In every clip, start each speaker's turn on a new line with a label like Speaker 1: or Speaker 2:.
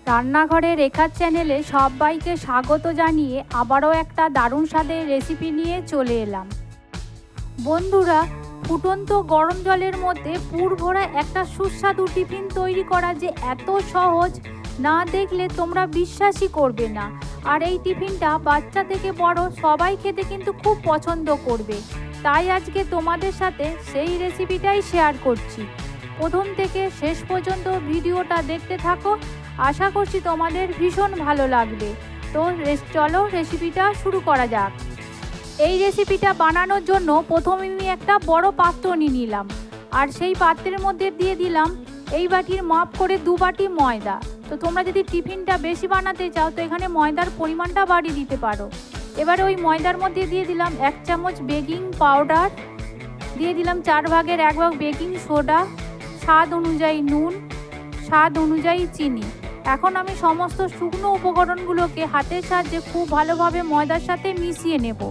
Speaker 1: রান্নাঘরে রেখার চ্যানেলে সবাইকে স্বাগত জানিয়ে আবারও একটা দারুণ স্বাদের রেসিপি নিয়ে চলে এলাম। বন্ধুরা, ফুটন্ত গরম জলের মধ্যে পুর ভরা একটা সুস্বাদু টিফিন তৈরি করা যে এত সহজ, না দেখলে তোমরা বিশ্বাসই করবে না। আর এই টিফিনটা বাচ্চা থেকে বড় সবাই খেতে কিন্তু খুব পছন্দ করবে। তাই আজকে তোমাদের সাথে সেই রেসিপিটাই শেয়ার করছি। প্রথম থেকে শেষ পর্যন্ত ভিডিওটা দেখতে থাকো, আশা করছি তোমাদের ভীষণ ভালো লাগবে। তো চলো রেসিপিটা শুরু করা যাক। এই রেসিপিটা বানানোর জন্য প্রথমে আমি একটা বড় পাত্র নিয়ে নিলাম, আর সেই পাত্রের মধ্যে দিয়ে দিলাম এই বাটির মাপ করে 2 বাটি ময়দা। তো তোমরা যদি টিফিনটা বেশি বানাতে চাও তো এখানে ময়দার পরিমাণটা বাড়িয়ে দিতে পারো। এবারে ওই ময়দার মধ্যে দিয়ে দিলাম 1 চামচ বেকিং পাউডার, দিয়ে দিলাম 4 ভাগের 1 ভাগ বেকিং সোডা, স্বাদ অনুযায়ী নুন, স্বাদ অনুযায়ী চিনি। এখন আমি সমস্ত শুকনো উপকরণগুলোকে হাতের সাহায্যে খুব ভালোভাবে ময়দার সাথে মিশিয়ে নেব।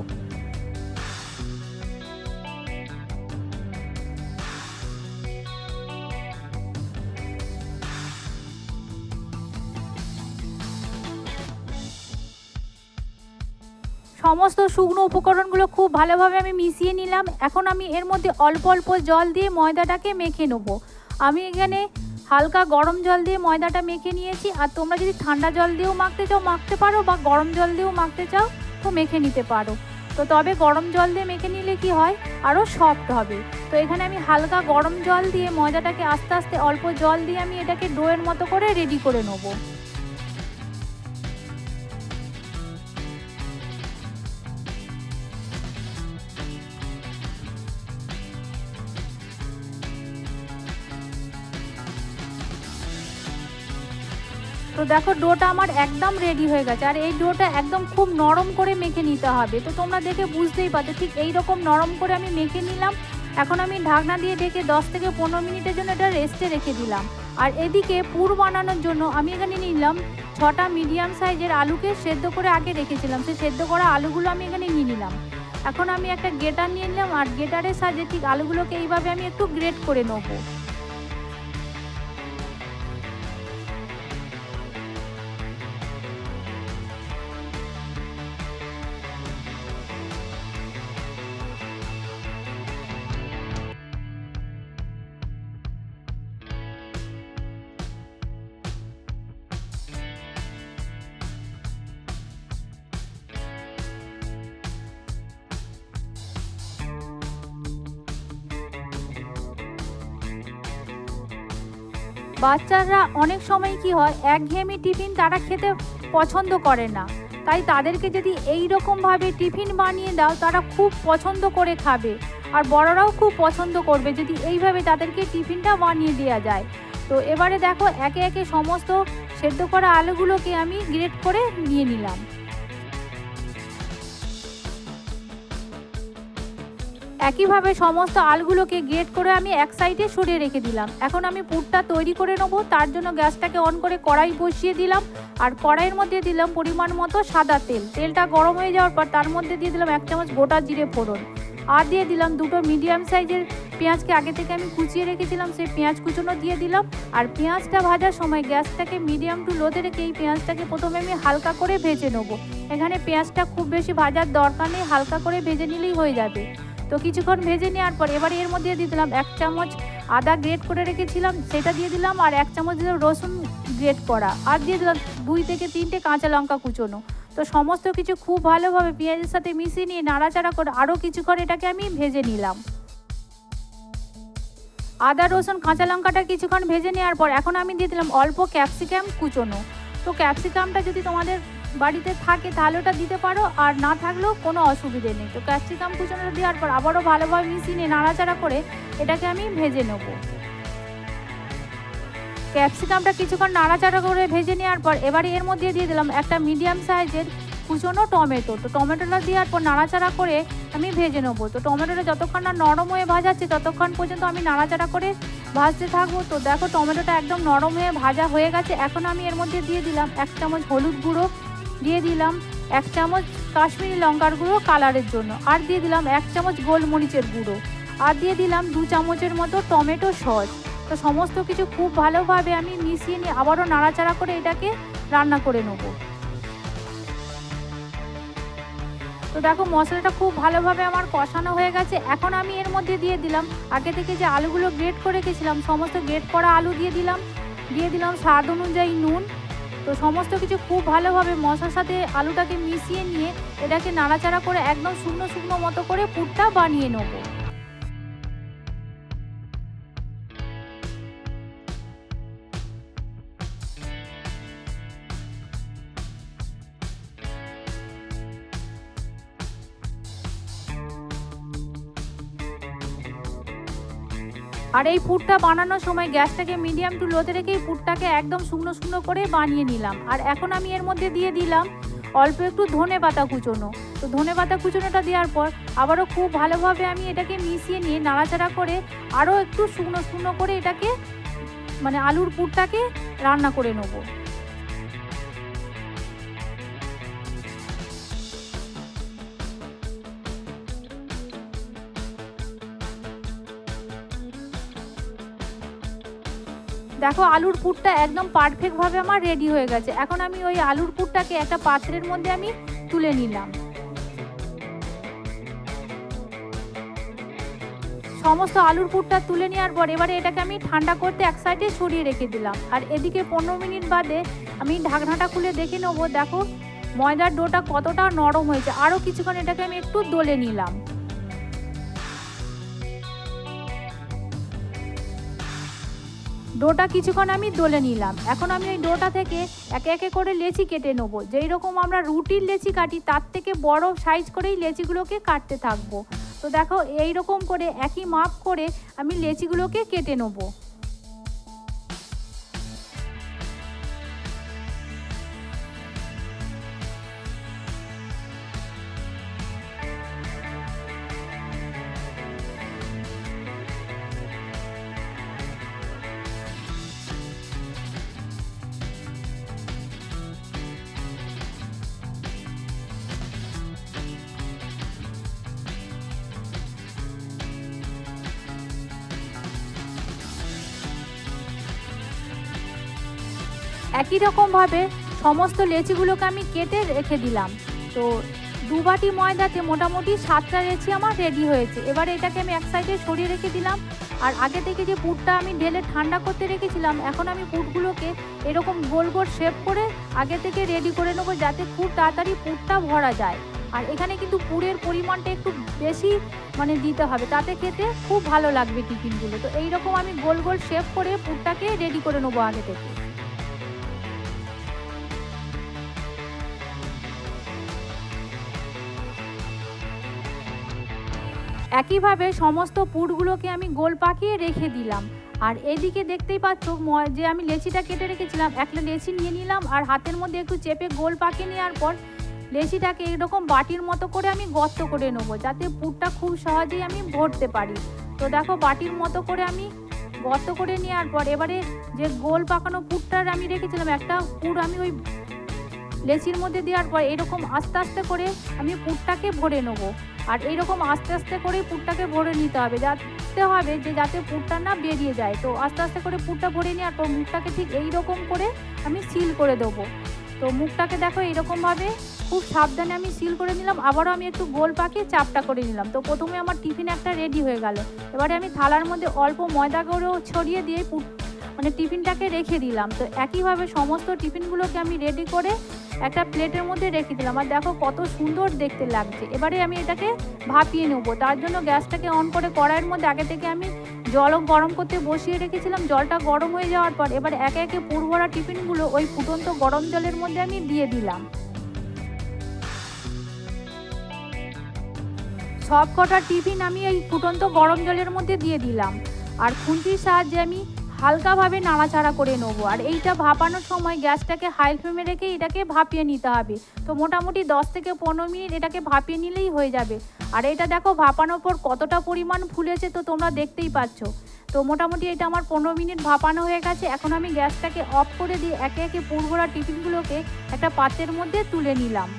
Speaker 1: সমস্ত শুকনো উপকরণগুলো খুব ভালোভাবে আমি মিশিয়ে নিলাম। এখন আমি এর মধ্যে অল্প অল্প জল দিয়ে ময়দাটাকে মেখে নেব। আমি এখানে হালকা গরম জল দিয়ে ময়দাটা মেখে নিয়েছি, আর তোমরা যদি ঠান্ডা জল দিয়েও মাখতে চাও মাখতে পারো, বা গরম জল দিয়েও মাখতে চাও তো মেখে নিতে পারো। তো তবে গরম জল দিয়ে মেখে নিলে কি হয়, আরও সফট হবে। তো এখানে আমি হালকা গরম জল দিয়ে ময়দাটাকে আস্তে আস্তে অল্প জল দিয়ে আমি এটাকে ডোয়ের মতো করে রেডি করে নেবো। তো দেখো ডোটা আমার একদম রেডি হয়ে গেছে, আর এই ডোটা একদম খুব নরম করে মেখে নিতে হবে। তো তোমরা দেখে বুঝতেই পারছো, ঠিক এই রকম নরম করে আমি মেখে নিলাম। এখন আমি ঢাকনা দিয়ে ঢেকে 10 থেকে 15 মিনিটের জন্য এটা রেস্টে রেখে দিলাম। আর এদিকে পুর বানানোর জন্য আমি এখানে নিলাম 6টা মিডিয়াম সাইজের আলুকে সেদ্ধ করে আগে রেখেছিলাম। সেই সেদ্ধ করা আলুগুলো আমি এখানে নিয়ে নিলাম। এখন আমি একটা গ্রেটার নিয়ে নিলাম, আর গ্রেটারের সাহায্যে ঠিক আলুগুলোকে এইভাবে আমি একটু গ্রেট করে নেবো। বাচ্চারা অনেক সময় কি হয়, একঘেয়েমি টিফিন তারা খেতে পছন্দ করে না। তাই তাদেরকে যদি এই রকমভাবে টিফিন বানিয়ে দাও তারা খুব পছন্দ করে খাবে, আর বড়রাও খুব পছন্দ করবে যদি এইভাবে তাদেরকে টিফিনটা বানিয়ে দেওয়া যায়। তো এবারে দেখো একে একে সমস্ত সেদ্ধ করা আলুগুলোকে আমি গ্রেট করে নিয়ে নিলাম। একইভাবে সমস্ত আলুগুলোকে গ্রেট করে আমি এক সাইডে সরিয়ে রেখে দিলাম। এখন আমি পুরটা তৈরি করে নেব। তার জন্য গ্যাসটাকে অন করে কড়াই বসিয়ে দিলাম, আর কড়াইয়ের মধ্যে দিলাম পরিমাণ মতো সাদা তেল। তেলটা গরম হয়ে যাওয়ার পর তার মধ্যে দিয়ে দিলাম 1 চামচ গোটা জিরে ফোড়ন, আর দিয়ে দিলাম 2টো মিডিয়াম সাইজের পেঁয়াজকে আগে থেকে আমি কুচিয়ে রেখেছিলাম, সেই পেঁয়াজ কুচোনো দিয়ে দিলাম। আর পেঁয়াজটা ভাজার সময় গ্যাসটাকে মিডিয়াম টু লোতে রেখে এই পেঁয়াজটাকে প্রথমে আমি হালকা করে ভেজে নেবো। এখানে পেঁয়াজটা খুব বেশি ভাজার দরকার নেই, হালকা করে ভেজে নিলেই হয়ে যাবে। তো কিছুক্ষণ ভেজে নেওয়ার পর এবারে এর মধ্যে দিয়ে দিলাম 1 চামচ আদা গ্রেট করে রেখেছিলাম, সেটা দিয়ে দিলাম, আর 1 চামচ দিলাম রসুন গ্রেট করা, আর দিয়ে দিলাম 2 থেকে 3টে কাঁচা লঙ্কা কুচোনো। তো সমস্ত কিছু খুব ভালোভাবে পেঁয়াজের সাথে মিশিয়ে নিয়ে নাড়াচাড়া করে আরও কিছুক্ষণ এটাকে আমি ভেজে নিলাম। আদা রসুন কাঁচা লঙ্কাটা কিছুক্ষণ ভেজে নেওয়ার পর এখন আমি দিয়ে দিলাম অল্প ক্যাপসিকাম কুচোনো। তো ক্যাপসিকামটা যদি তোমাদের বাড়িতে থাকে তাহলে ওটা দিতে পারো, আর না থাকলেও কোনো অসুবিধে নেই। তো ক্যাপসিকাম কুচোনোটা দেওয়ার পর আবারও ভালোভাবে মিশিয়ে নিয়ে নাড়াচাড়া করে এটাকে আমি ভেজে নেব। ক্যাপসিকামটা কিছুক্ষণ নাড়াচাড়া করে ভেজে নেওয়ার পর এবারে এর মধ্যে দিয়ে দিলাম একটা মিডিয়াম সাইজের কুচোনো টমেটো। তো টমেটোটা দেওয়ার পর নাড়াচাড়া করে আমি ভেজে নেবো। তো টমেটোটা যতক্ষণ না নরম হয়ে ভাজাচ্ছে ততক্ষণ পর্যন্ত আমি নাড়াচাড়া করে ভাজতে থাকবো। তো দেখো টমেটোটা একদম নরম হয়ে ভাজা হয়ে গেছে। এখন আমি এর মধ্যে দিয়ে দিলাম 1 চামচ হলুদ গুঁড়ো, দিয়ে দিলাম 1 চামচ কাশ্মীরি লঙ্কার গুঁড়ো কালারের জন্য, আর দিয়ে দিলাম 1 চামচ গোলমরিচের গুঁড়ো, আর দিয়ে দিলাম 2 চামচের মতো টমেটো সস, তো সমস্ত কিছু খুব ভালোভাবে আমি মিশিয়ে নিয়ে আবারও নাড়াচাড়া করে এটাকে রান্না করে নেব। তো দেখো মশলাটা খুব ভালোভাবে আমার কষানো হয়ে গেছে। এখন আমি এর মধ্যে দিয়ে দিলাম আগে থেকে যে আলুগুলো গ্রেট করে রেখেছিলাম, সমস্ত গ্রেট করা আলু দিয়ে দিলাম স্বাদ অনুযায়ী নুন। তো সমস্ত কিছু খুব ভালোভাবে মশলার সাথে আলুটাকে মিশিয়ে নিয়ে এটাকে নাড়াচাড়া করে একদম শুকনো শুকনো মতো করে পুরটা বানিয়ে নেব। আর এই পুরটা বানানোর সময় গ্যাসটাকে মিডিয়াম টু লোতে রেখে এই পুরটাকে একদম শুকনো শুকনো করে বানিয়ে নিলাম। আর এখন আমি এর মধ্যে দিয়ে দিলাম অল্প একটু ধনে পাতা কুচোনো। তো ধনে পাতা কুচোনোটা দেওয়ার পর আবারও খুব ভালোভাবে আমি এটাকে মিশিয়ে নিয়ে নাড়াচাড়া করে আরও একটু শুকনো শুকনো করে এটাকে মানে আলুর পুরটাকে রান্না করে নেব। দেখো আলুর পুরটা একদম পারফেক্টভাবে আমার রেডি হয়ে গেছে। এখন আমি ওই আলুর পুরটাকে একটা পাত্রের মধ্যে আমি তুলে নিলাম। সমস্ত আলুর পুরটা তুলে নেওয়ার পর এবারে এটাকে আমি ঠান্ডা করতে এক সাইডে সরিয়ে রেখে দিলাম। আর এদিকে 15 মিনিট বাদে আমি ঢাকনাটা খুলে দেখে নেবো, দেখো ময়দার ডোটা কতটা নরম হয়েছে। আরও কিছুক্ষণ এটাকে আমি একটু দলে নিলাম। ডোটা কিছুক্ষণ আমি দলে নিলাম। এখন আমি ওই ডোটা থেকে একে একে করে লেচি কেটে নেবো। যেই রকম আমরা রুটির লেচি কাটি তার থেকে বড় সাইজ করেই লেচিগুলোকে কাটতে থাকবো। তো দেখো এই রকম করে একই মাপ করে আমি লেচিগুলোকে কেটে নেবো। একই রকমভাবে সমস্ত লেচিগুলোকে আমি কেটে রেখে দিলাম। তো 2 বাটি ময়দাতে মোটামুটি 7টা লেচি আমার রেডি হয়েছে। এবার এটাকে আমি এক সাইডে সরিয়ে রেখে দিলাম। আর আগে থেকে যে পুরটা আমি ঢেলে ঠান্ডা করতে রেখেছিলাম, এখন আমি পুরগুলোকে এরকম গোল গোল শেপ করে আগে থেকে রেডি করে নেবো, যাতে খুব তাড়াতাড়ি পুরটা ভরা যায়। আর এখানে কিন্তু পুরের পরিমাণটা একটু বেশি মানে দিতে হবে, তাতে খেতে খুব ভালো লাগবে টিফিনগুলো। তো এইরকম আমি গোল গোল শেপ করে পুরটাকে রেডি করে নেবো আগে থেকে। একইভাবে সমস্ত পুরগুলোকে আমি গোল পাকিয়ে রেখে দিলাম। আর এদিকে দেখতেই পাচ্ছ যে আমি লেচিটা কেটে রেখেছিলাম, একটা লেচি নিয়ে নিলাম আর হাতের মধ্যে একটু চেপে গোল পাকিয়ে নেওয়ার পর লেচিটাকে এরকম বাটির মতো করে আমি গর্ত করে নেবো, যাতে পুরটা খুব সহজেই আমি ভরতে পারি। তো দেখো বাটির মতো করে আমি গর্ত করে নেওয়ার পর এবারে যে গোল পাকানো পুরটার আমি রেখেছিলাম একটা পুর আমি ওই লেচির মধ্যে দেওয়ার পর এরকম আস্তে আস্তে করে আমি পুরটাকে ভরে নেবো। আর এইরকম আস্তে আস্তে করে পুরটাকে ভরে নিতে হবে, যাতে পুরটা না বেরিয়ে যায়। তো আস্তে আস্তে করে পুরটা ভরে নেওয়ার পর মুখটাকে ঠিক এই রকম করে আমি সিল করে দেবো। তো মুখটাকে দেখো এইরকমভাবে খুব সাবধানে আমি সিল করে নিলাম। আবারও আমি একটু গোল পাকিয়ে চাপটা করে নিলাম। তো প্রথমে আমার টিফিন একটা রেডি হয়ে গেল। এবারে আমি থালার মধ্যে অল্প ময়দা করেও ছড়িয়ে দিয়ে মানে টিফিনটাকে রেখে দিলাম। তো একইভাবে সমস্ত টিফিনগুলোকে আমি রেডি করে একটা প্লেটের মধ্যে রেখে দিলাম। আর দেখো কত সুন্দর দেখতে লাগছে। এবারে আমি এটাকে ভাপিয়ে নেবো। তার জন্য গ্যাসটাকে অন করে কড়াইয়ের মধ্যে আগে থেকে আমি জলও গরম করতে বসিয়ে রেখেছিলাম। জলটা গরম হয়ে যাওয়ার পর এবার একে একে পুর ভরা টিফিনগুলো ওই ফুটন্ত গরম জলের মধ্যে আমি দিয়ে দিলাম। সব কটা টিফিন আমি এই ফুটন্ত গরম জলের মধ্যে দিয়ে দিলাম। আর খুন্তির সাহায্যে আমি হালকাভাবে নাড়াচাড়া করে নেবো। আর এইটা ভাপানোর সময় গ্যাসটাকে হাই ফ্লেমে রেখে এটাকে ভাপিয়ে নিতে হবে। তো মোটামুটি 10 থেকে 15 মিনিট এটাকে ভাপিয়ে নিলেই হয়ে যাবে। আর এটা দেখো ভাপানোর পর কতটা পরিমাণ ফুলেছে, তো তোমরা দেখতেই পাচ্ছ। তো মোটামুটি এটা আমার 15 মিনিট ভাপানো হয়ে গেছে। এখন আমি গ্যাসটাকে অফ করে দিয়ে একে একে পুর ভরা টিফিনগুলোকে একটা পাত্রের মধ্যে তুলে নিলাম।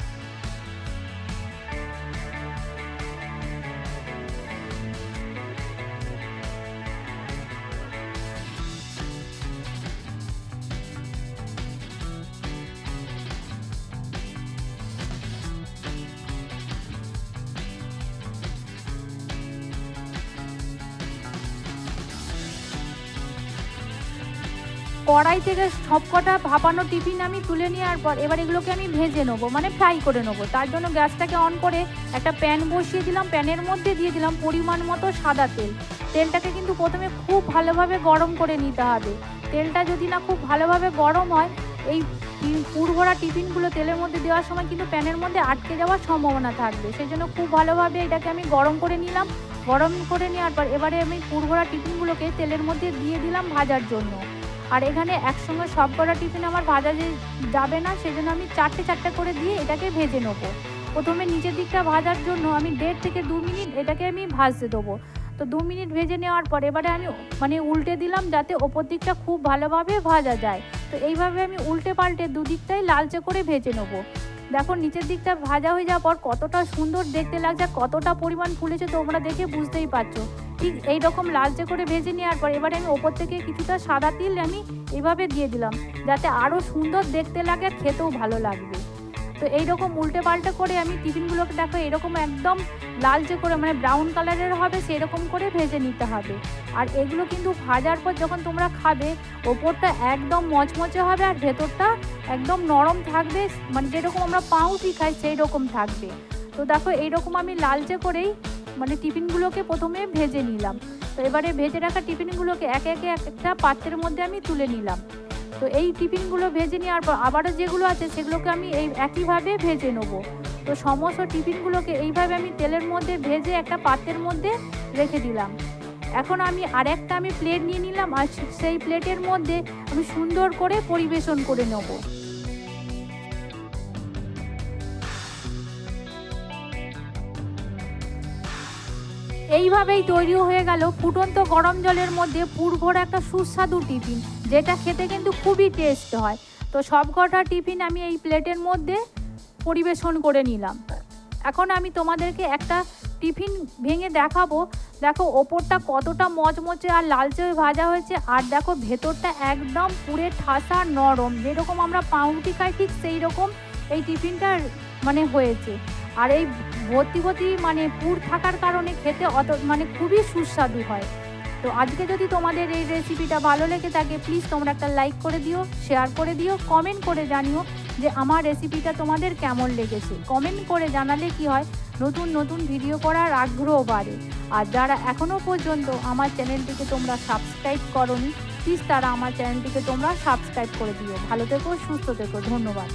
Speaker 1: কড়াই থেকে সবকটা ভাপানো টিফিন আমি তুলে নেওয়ার পর এবার এগুলোকে আমি ভেজে নেবো, মানে ফ্রাই করে নেবো। তার জন্য গ্যাসটাকে অন করে একটা প্যান বসিয়ে দিলাম। প্যানের মধ্যে দিয়ে দিলাম পরিমাণ মতো সাদা তেল। তেলটাকে কিন্তু প্রথমে খুব ভালোভাবে গরম করে নিতে হবে। তেলটা যদি না খুব ভালোভাবে গরম হয়, এই পুরভরা টিফিনগুলো তেলের মধ্যে দেওয়ার সময় কিন্তু প্যানের মধ্যে আটকে যাওয়ার সম্ভাবনা থাকবে। সেই জন্য খুব ভালোভাবে এটাকে আমি গরম করে নিলাম। গরম করে নেওয়ার পর এবারে আমি পুরভরা টিফিনগুলোকে তেলের মধ্যে দিয়ে দিলাম ভাজার জন্য। আর এখানে একসঙ্গে সব কটা টিফিন আমার ভাজা যাবে না, সেজন্য আমি চারটে চারটে করে দিয়ে এটাকে ভেজে নেবো। প্রথমে নিচের দিকটা ভাজার জন্য আমি 1.5 থেকে 2 মিনিট এটাকে আমি ভাজতে দেবো। তো 2 মিনিট ভেজে নেওয়ার পর এবারে আমি উল্টে দিলাম, যাতে ওপর দিকটা খুব ভালোভাবে ভাজা যায়। তো এইভাবে আমি উল্টে পাল্টে দুদিকটাই লালচে করে ভেজে নেবো। দেখো নিচের দিকটা ভাজা হয়ে যাওয়ার পর কতটা সুন্দর দেখতে লাগছে, কতটা পরিমাণ ফুলেছে তোমরা দেখে বুঝতেই পারছো। ঠিক এইরকম লালচে করে ভেজে নেওয়ার পর এবারে আমি ওপর থেকে কিছুটা সাদা তিল আমি এইভাবে দিয়ে দিলাম, যাতে আরও সুন্দর দেখতে লাগে, খেতেও ভালো লাগবে। তো এইরকম উল্টে পাল্টে করে আমি টিফিনগুলোকে দেখো এরকম একদম লালচে করে, মানে ব্রাউন কালারের হবে সেই রকম করে ভেজে নিতে হবে। আর এগুলো কিন্তু ভাজার পর যখন তোমরা খাবে, ওপরটা একদম মচমচে হবে আর ভেতরটা একদম নরম থাকবে, মানে যেরকম আমরা পাউরুটি খাই সেই রকম থাকবে। তো দেখো এইরকম আমি লালচে করেই টিফিনগুলোকে প্রথমে ভেজে নিলাম। তো এবারে ভেজে রাখা টিফিনগুলোকে একে একে একটা পাত্রের মধ্যে আমি তুলে নিলাম। তো এই টিফিনগুলো ভেজে নেওয়ার পর আবারও যেগুলো আছে সেগুলোকে আমি এই একইভাবে ভেজে নেবো। তো সমস্ত টিফিনগুলোকে এইভাবে আমি তেলের মধ্যে ভেজে একটা পাত্রের মধ্যে রেখে দিলাম। এখন আমি আরেকটা প্লেট নিয়ে নিলাম, আর সেই প্লেটের মধ্যে আমি সুন্দর করে পরিবেশন করে নেব। এইভাবেই তৈরি হয়ে গেল ফুটন্ত গরম জলের মধ্যে পুরভরা একটা সুস্বাদু টিফিন, যেটা খেতে কিন্তু খুবই টেস্ট হয়। তো সব কটা টিফিন আমি এই প্লেটের মধ্যে পরিবেশন করে নিলাম। এখন আমি তোমাদেরকে একটা টিফিন ভেঙে দেখাবো। দেখো ওপরটা কতটা মচমচে আর লালচে ভাজা হয়েছে, আর দেখো ভেতরটা একদম পুরে ঠাসা নরম, যেরকম আমরা পাউরুটি খাই ঠিক সেই রকম এই টিফিনটা হয়েছে। আর এই ভর্তি পুর থাকার কারণে খেতে খুবই সুস্বাদু হয়। তো আজকে যদি তোমাদের এই রেসিপিটা ভালো লেগে থাকে, প্লিজ তোমরা একটা লাইক করে দিও, শেয়ার করে দিও, কমেন্ট করে জানিও যে আমার রেসিপিটা তোমাদের কেমন লেগেছে। কমেন্ট করে জানালে কি হয়, নতুন নতুন ভিডিও করার আগ্রহ বাড়ে। আর যারা এখনও পর্যন্ত আমার চ্যানেলটিকে তোমরা সাবস্ক্রাইব করোনি, প্লিজ তারা আমার চ্যানেলটিকে তোমরা সাবস্ক্রাইব করে দিও। ভালো থেকো, সুস্থ থেকো, ধন্যবাদ।